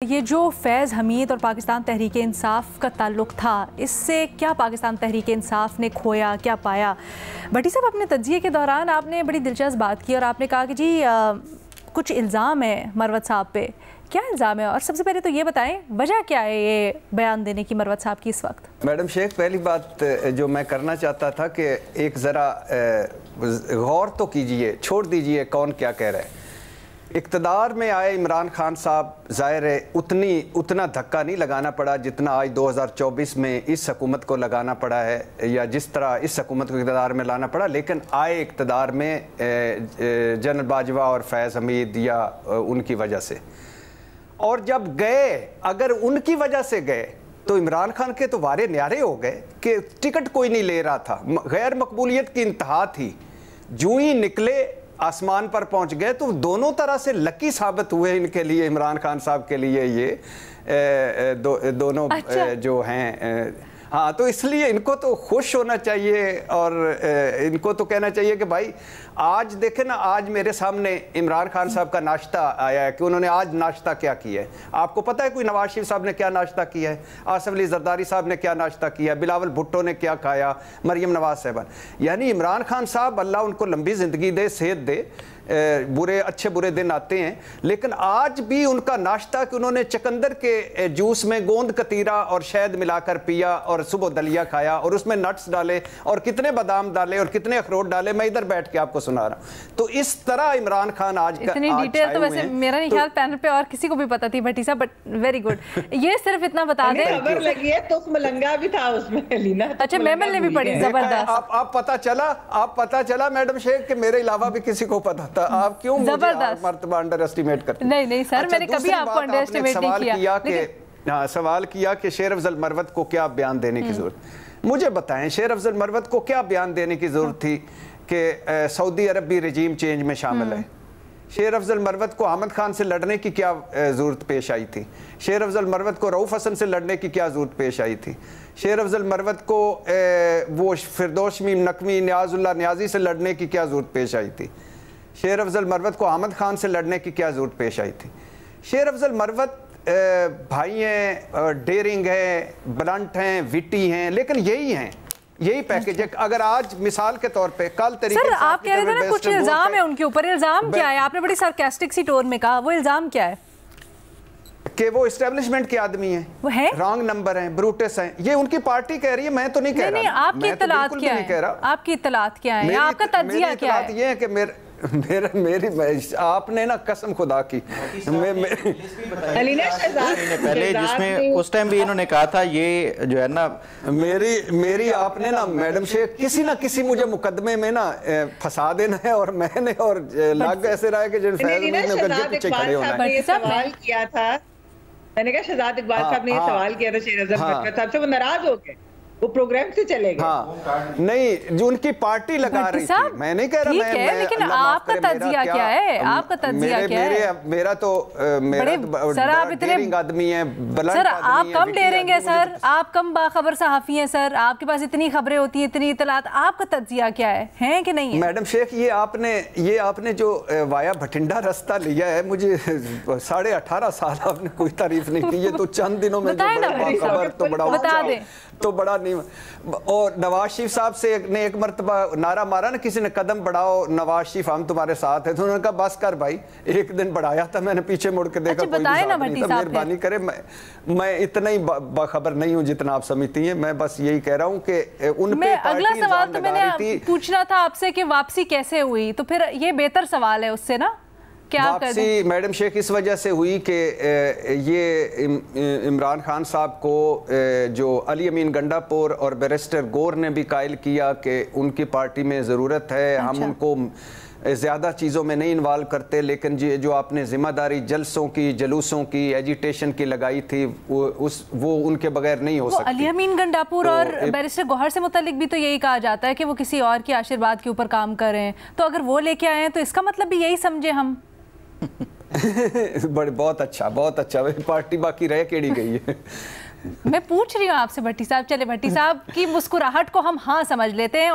یہ جو فیض حمید اور پاکستان تحریک انصاف کا تعلق تھا، اس سے کیا پاکستان تحریک انصاف نے کھویا، کیا پایا؟ بھٹی صاحب، اپنے تجزیے کے دوران آپ نے بڑی دلچسپ بات کی اور آپ نے کہا کہ جی کچھ الزام ہے مروت صاحب پہ۔ کیا الزام ہے؟ اور سب سے پہلے تو یہ بتائیں وجہ کیا ہے یہ بیان دینے کی مروت صاحب کی اس وقت؟ میڈم شیخ، پہلی بات جو میں کرنا چاہتا تھا کہ ایک ذرا غور تو کیجئے، چھوڑ دیجئے کون کیا کہہ رہے ہیں۔ اقتدار میں آئے عمران خان صاحب، ظاہر ہے اتنا دھکا نہیں لگانا پڑا جتنا آج 2024 میں اس حکومت کو لگانا پڑا ہے، یا جس طرح اس حکومت کو اقتدار میں لانا پڑا، لیکن آئے اقتدار میں جنرل باجوہ اور فیض حمید یا ان کی وجہ سے۔ اور جب گئے، اگر ان کی وجہ سے گئے تو عمران خان کے تو وارے نیارے ہو گئے کہ ٹکٹ کوئی نہیں لے رہا تھا، غیر مقبولیت کی انتہا تھی، جو ہی نکلے آسمان پر پہنچ گئے۔ تو دونوں طرح سے لکی ثابت ہوئے ان کے لیے، عمران خان صاحب کے لیے یہ دونوں جو ہیں۔ ہاں، تو اس لیے ان کو تو خوش ہونا چاہیے اور ان کو تو کہنا چاہیے کہ بھائی آج دیکھیں نا، آج میرے سامنے عمران خان صاحب کا ناشتہ آیا ہے کہ انہوں نے آج ناشتہ کیا کیا ہے۔ آپ کو پتہ ہے کوئی نواز شریف صاحب نے کیا ناشتہ کیا ہے، آصف علی زرداری صاحب نے کیا ناشتہ کیا ہے، بلاول بھٹو نے کیا کھایا، مریم نواز صاحبہ۔ یعنی عمران خان صاحب، اللہ ان کو لمبی زندگی دے، صحت دے، اچھے برے دن آتے ہیں، لیکن آج بھی ان کا ناشتہ کہ انہوں نے چقندر کے جوس میں گوند کتیرا اور شہد ملا کر پیا اور صبح دلیا کھایا اور اس میں نٹس ڈالے اور کتنے بادام ڈالے اور کتنے اخروٹ ڈالے، میں ادھر بیٹھ کے آپ کو سنا رہا ہوں۔ تو اس طرح عمران خان آج کا اتنی ڈیٹیل تو ویسے میرا نہیں خیال پینل پہ اور کسی کو بھی پتا تھی بھٹی صاحب، بٹ ویری گڈ۔ یہ صرف اتنا بتا دیں، خبر لگی ہے تو ملنگا بھی تھا اس میں، لینا اچھا میمن نے بھی پڑھی، زبردست۔ آپ پتا چلا میڈم شیخ کہ میرے علاوہ بھی کسی کو پتا تھا، آپ کیوں مرتبہ انڈر اسٹیمیٹ کرتے ہیں؟ نہیں سر، میں نے کبھی آپ کو انڈر اسٹیمیٹ نہیں کیا۔ سوال کیا کہ شیر افضل مروت کو کیا بیان دینے کی ضرورت؟ مجھے بتائیں شیر افضل مروت کو کیا بیان دینے کی ضرورت تھی کہ سعودی عرب بھی رجیم چینج میں شامل ہے؟ شیر افضل مروت کو احمد خان سے لڑنے کی کیا ضرورت پیش آئی تھی؟ شیر افضل مروت کو رؤف حسن سے لڑنے کی کیا ضرورت پیش آئی تھی؟ شیر افضل مروت کو وہ فردوس میم نقوی، نیاز اللہ نیازی سے لڑنے کی کیا ضرورت پیش آئی تھی؟ شیر افضل مروت کو احمد خان سے لڑنے کی کیا ضرورت پیش آئی تھی؟ شیر افضل مروت بھائی ہیں، ڈیرنگ ہیں، بلنٹ ہیں، وٹی ہیں، لیکن یہی پیکج ہے۔ اگر آج مثال کے طور پہ کل طریقے سر آپ کہہ رہے تھے نا کچھ الزام ہے ان کے اوپر، الزام کیا ہے؟ آپ نے بڑی سارکاسٹک سی ٹون میں کہا، وہ الزام کیا ہے؟ کہ وہ اسٹیبلشمنٹ کے آدمی ہیں، وہ ہیں رانگ نمبر ہیں، بروٹس ہیں۔ یہ ان کی پارٹی کہہ رہی ہے، میں تو نہیں کہہ رہا۔ نہیں، آپ کی اطلاعات کیا ہیں؟ آپ کی اطلاعات کیا ہیں؟ آپ کا تجزیہ کیا ہے؟ یہ ہے کہ آپ نے نا قسم خدا کی پہلے جس میں اس ٹائم بھی انہوں نے کہا تھا، یہ جو ہے نا میری آپ نے نا میڈم شیخ کسی نہ کسی مجھے مقدمے میں نا پھنسا دینا ہے، اور میں نے اور لگ ایسے رہا ہے کہ جن فیض حمید نے گدے پیچھے کھڑے ہونا ہے۔ سوال کیا تھا، میں نے کہا شہزاد اقبال صاحب نے یہ سوال کیا تھا شیر افضل مروت صاحب سے، وہ ناراض ہو گئے، وہ پروگرام سے چلے گئے۔ ہاں نہیں، جو ان کی پارٹی لگا رہی تھی، میں نہیں کہہ رہا، ٹھیک ہے، لیکن آپ کا تجزیہ کیا ہے؟ آپ کا تجزیہ کیا ہے؟ میرا تو ڈیرنگ آدمی ہے، بلنٹ سر آدمی ہے۔ آپ کم ڈیرنگ ہے سر، آپ کم باخبر صحافی ہیں سر، آپ کے پاس اتنی خبریں ہوتی ہیں، اتنی اطلاعات، آپ کا تجزیہ کیا ہے کہ نہیں ہے؟ میڈم شیخ، یہ آپ نے جو وایا بھٹنڈا رستہ لیا ہے، مجھے 18.5 سال آپ نے کوئی تعریف نہیں کی، یہ تو چند دنوں میں تو بڑا نہیں۔ اور نواز شریف صاحب سے نے ایک مرتبہ نعرہ مارا نا کسی نے، قدم بڑھاؤ نواز شریف ہم تمہارے ساتھ ہیں، تو انہوں نے کہا بس کر بھائی، ایک دن بڑھایا تھا، میں نے پیچھے مڑ کے دیکھا کوئی بھی ساتھ نہیں تھا، مہربانی کرے، میں اتنا ہی باخبر نہیں ہوں جتنا آپ سمجھتی ہیں۔ میں بس یہی کہہ رہا ہوں کہ ان پہ اگلا سوال تو میں نے پوچھنا تھا آپ سے کہ واپسی کیسے ہوئی، تو پھر یہ بہتر سوال ہے اس سے نا، واپسی میڈم شیخ اس وجہ سے ہوئی کہ یہ عمران خان صاحب کو جو علی امین گنڈا پور اور بیرسٹر گور نے بھی قائل کیا کہ ان کی پارٹی میں ضرورت ہے، ہم ان کو زیادہ چیزوں میں نہیں انوالو کرتے، لیکن جو آپ نے ذمہ داری جلسوں کی، جلوسوں کی، ایجیٹیشن کی لگائی تھی، وہ ان کے بغیر نہیں ہو سکتی۔ علی امین گنڈا پور اور بیرسٹر گوہر سے متعلق بھی تو یہی کہا جاتا ہے کہ وہ کسی اور کے آشرواد کے اوپر کام کر رہے ہیں، تو اگر وہ لے کے آئے ہیں تو اس کا مطلب بھی یہی سمجھے ہم؟ بہت اچھا پارٹی باقی رہ کیڑی گئی ہے۔ میں پوچھ رہی ہوں آپ سے بھٹی صاحب، چلے بھٹی صاحب کی مسکراہٹ کو ہم ہاں سمجھ لیتے ہیں۔